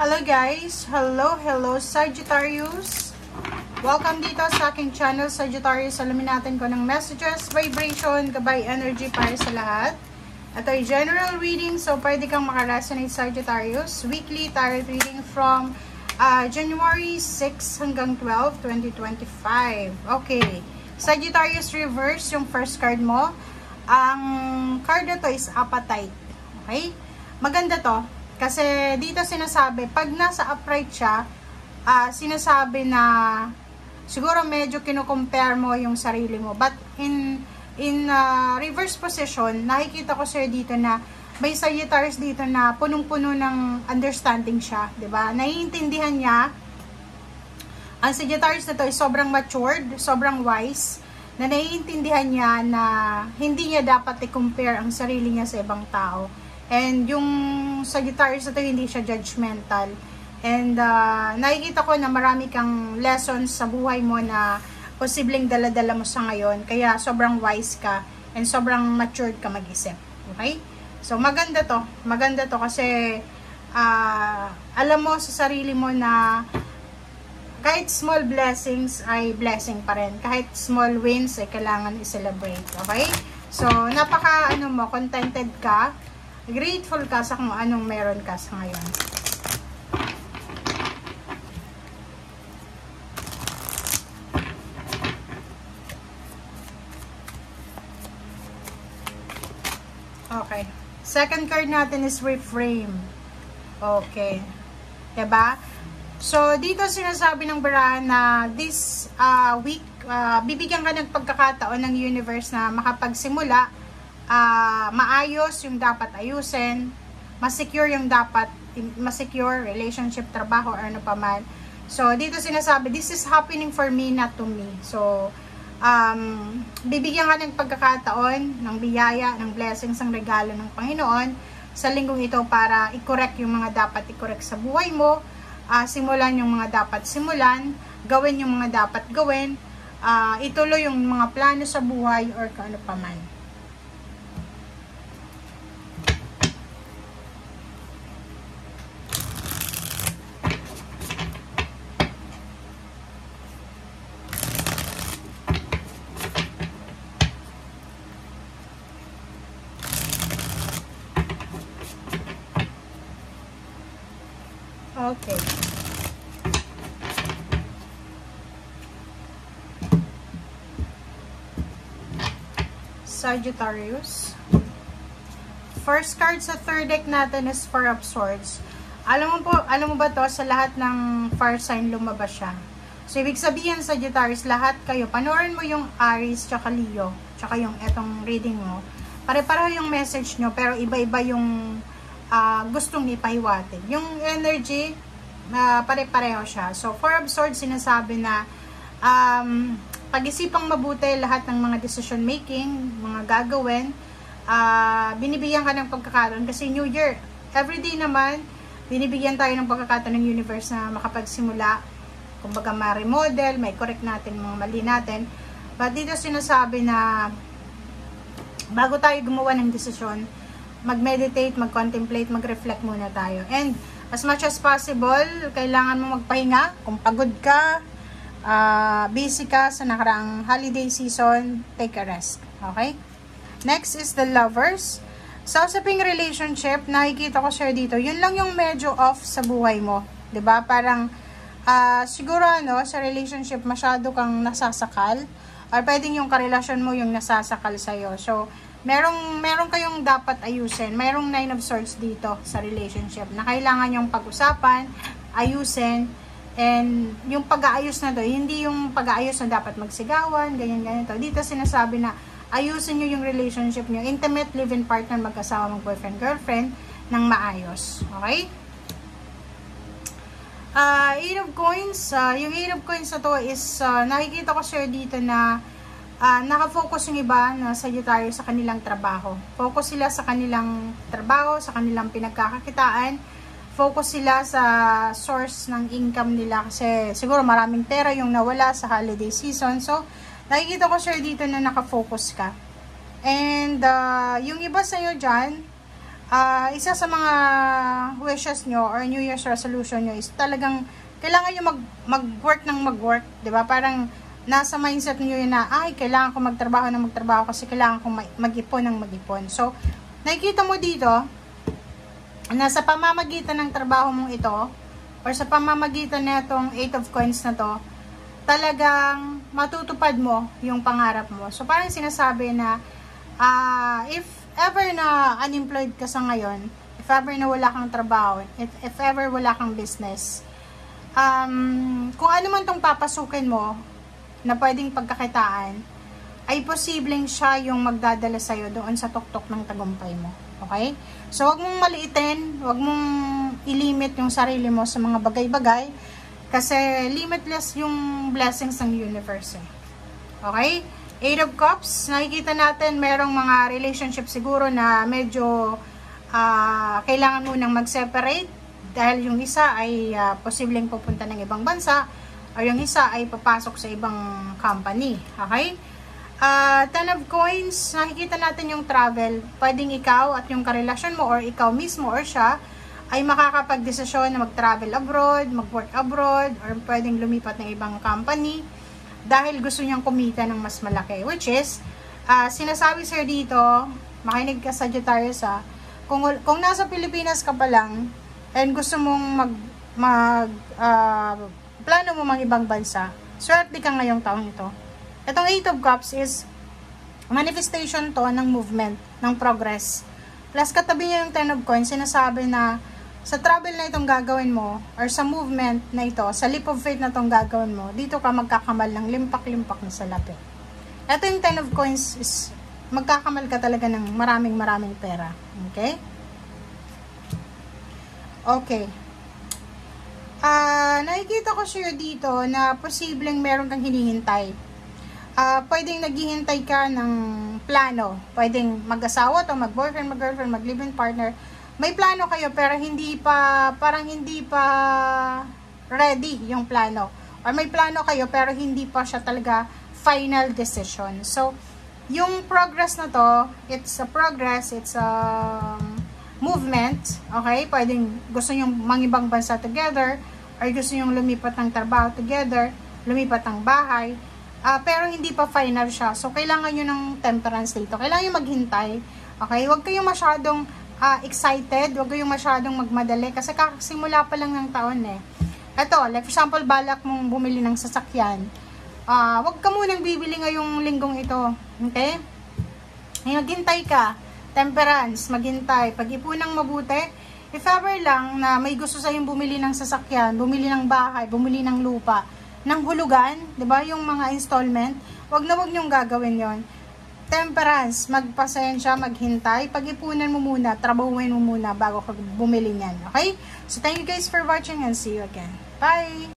Hello guys! Hello Sagittarius! Welcome dito sa aking channel Sagittarius. Alamin natin ko ng messages, vibration, gabay energy para sa lahat. Ito ay general reading, so pwede kang makaresonate Sagittarius. Weekly tarot reading from January 6 hanggang 12, 2025. Okay. Sagittarius reverse, yung first card mo. Ang card na to is appetite. Okay? Maganda to. Kasi dito sinasabi, pag nasa upright siya, sinasabi na siguro medyo kinukompare mo yung sarili mo. But in reverse position, nakikita ko sir dito na may Sagittarius dito na punong-puno ng understanding siya. 'Di ba? Naiintindihan niya. Ang Sagittarius na to ay sobrang matured, sobrang wise, na naiintindihan niya na hindi niya dapat i-compare ang sarili niya sa ibang tao. And yung Sagittarius na to, hindi siya judgmental. And nakikita ko na marami kang lessons sa buhay mo na posibleng dala-dala mo sa ngayon. Kaya sobrang wise ka and sobrang matured ka mag-isip. Okay? So maganda to. Maganda to kasi alam mo sa sarili mo na kahit small blessings ay blessing pa rin. Kahit small wins ay kailangan i-celebrate. Okay? So contented ka. Grateful ka sa kung anong meron ka sa ngayon. Okay. Second card natin is reframe. Okay. Diba? So, dito sinasabi ng barahan na this week, bibigyan ka ng pagkakataon ng universe na makapagsimula. Maayos yung dapat ayusin, masecure yung dapat masecure, relationship, trabaho, or ano pa man. So, dito sinasabi, this is happening for me, not to me. So, bibigyan ka ng pagkakataon, ng biyaya, ng blessings, ng regalo ng Panginoon sa linggong ito para i-correct yung mga dapat i-correct sa buhay mo, simulan yung mga dapat simulan, gawin yung mga dapat gawin, ituloy yung mga plano sa buhay or ano pa man. Okay. Sagittarius. First card sa third deck natin is Four of Swords. Alam mo ba to, sa lahat ng fire sign lumabas siya. So, ibig sabihin Sagittarius, lahat kayo, panoorin mo yung Aries, tsaka Leo, tsaka yung etong reading mo. Pare-pareho yung message nyo, pero iba-iba yung gustong ipahiwatig. Yung energy, pare-pareho siya. So, Four of Swords, sinasabi na pag-isipang mabuti lahat ng mga decision making, mga gagawin, binibigyan ka ng pagkakataon kasi New Year, everyday naman, binibigyan tayo ng pagkakataon ng universe na makapagsimula, kumbaga ma-remodel, may correct natin mga mali natin. But dito sinasabi na bago tayo gumawa ng desisyon, mag-meditate, mag-contemplate, mag-reflect muna tayo. And as much as possible, kailangan mo magpahinga. Kung pagod ka, busy ka sa nakaraang holiday season, take a rest. Okay? Next is the lovers. Sa usaping relationship, nakikita ko share dito, yun lang yung medyo off sa buhay mo. 'Di ba? Parang, siguro sa relationship, masyado kang nasasakal. Or pwedeng yung karelasyon mo yung nasasakal sa'yo. So, meron kayong dapat ayusin. Mayroong Nine of Swords dito sa relationship na kailangan yung pag-usapan, ayusin, and yung pag-aayos na to, hindi yung pag-aayos na dapat magsigawan, ganyan-ganito. Dito sinasabi na ayusin nyo yung relationship nyo, intimate, live-in partner, mag-asawa, mag-boyfriend, girlfriend, ng maayos. Okay? Eight of Coins, yung Eight of Coins na to is, nakikita ko sir dito na nakafocus yung iba na Sagittarius sa kanilang trabaho. Focus sila sa kanilang trabaho, sa kanilang pinagkakakitaan. Focus sila sa source ng income nila kasi siguro maraming pera yung nawala sa holiday season. So, nakikita ko sir dito na nakafocus ka. And yung iba sa'yo dyan, isa sa mga wishes nyo or New Year's resolution nyo is talagang kailangan nyo mag-work ng mag-work, di ba? Parang nasa mindset nyo yun na, ay, kailangan ko magtrabaho ng magtrabaho kasi kailangan ko mag-ipon ng mag-ipon. So, nakikita mo dito, na sa pamamagitan ng trabaho mong ito, or sa pamamagitan na itong 8 of coins na to, talagang matutupad mo yung pangarap mo. So, parang sinasabi na, if ever na unemployed ka sa ngayon, if ever na wala kang trabaho, if ever wala kang business, kung ano man tong papasukin mo na pwedeng pagkakitaan, ay posibleng siya yung magdadala sa'yo doon sa tuktok ng tagumpay mo. Okay? So, wag mong maliitin, wag mong ilimit yung sarili mo sa mga bagay-bagay kasi limitless yung blessings ng universe. Okay? 8 of Cups, nakikita natin merong mga relationship siguro na medyo kailangan mo nang mag-separate dahil yung isa ay posibleng pupunta ng ibang bansa o yung isa ay papasok sa ibang company. Okay? 10 of Coins, nakikita natin yung travel. Pwedeng ikaw at yung karelasyon mo or ikaw mismo or siya ay makakapag-desisyon na mag-travel abroad, mag-work abroad, or pwedeng lumipat ng ibang company dahil gusto niyang kumita ng mas malaki. Which is, sinasabi sir dito, makinig ka Sagittarius kung nasa Pilipinas ka pa lang, and gusto mong plano mo mang ibang bansa, swerte ka ngayong taong ito. Itong 8 of Cups is manifestation to ng movement, ng progress. Plus katabi niya yung 10 of Coins, sinasabi na sa travel na itong gagawin mo, or sa movement na ito, sa leap of faith na itong gagawin mo, dito ka magkakamal ng limpak-limpak na salapi. Ito yung 10 of Coins is magkakamal ka talaga ng maraming pera. Okay? Okay. Nakikita ko sure dito na posibleng meron kang hinihintay. Pwedeng naghihintay ka ng plano. Pwedeng mag-asawa to, mag-boyfriend, mag-girlfriend, mag-live-in partner. May plano kayo pero parang hindi pa ready yung plano. Or may plano kayo pero hindi pa siya talaga final decision. So, yung progress na to, it's a progress, it's a movement, okay? Pwedeng gusto nyong mangibang bansa together, or gusto nyong lumipat ng trabaho together, lumipat ng bahay, pero hindi pa final siya. So, kailangan nyo ng temperance dito. Kailangan nyo maghintay, okay? Huwag kayong masyadong excited, huwag kayong masyadong magmadali, kasi kakasimula pa lang ng taon eh. Ito, like for example, balak mong bumili ng sasakyan, huwag ka munang bibili ngayong linggong ito, okay? Maghintay ka. Temperance, maghintay, pag-ipunang mabuti. If ever lang na may gusto sa'yong bumili ng sasakyan, bumili ng bahay, bumili ng lupa, ng hulugan, 'di ba, yung mga installment, wag nyong gagawin 'yon. Temperance, magpasensya, maghintay, pag-ipunan mo muna, trabahuin mo muna bago ka bumili niyan, okay? So thank you guys for watching and see you again. Bye.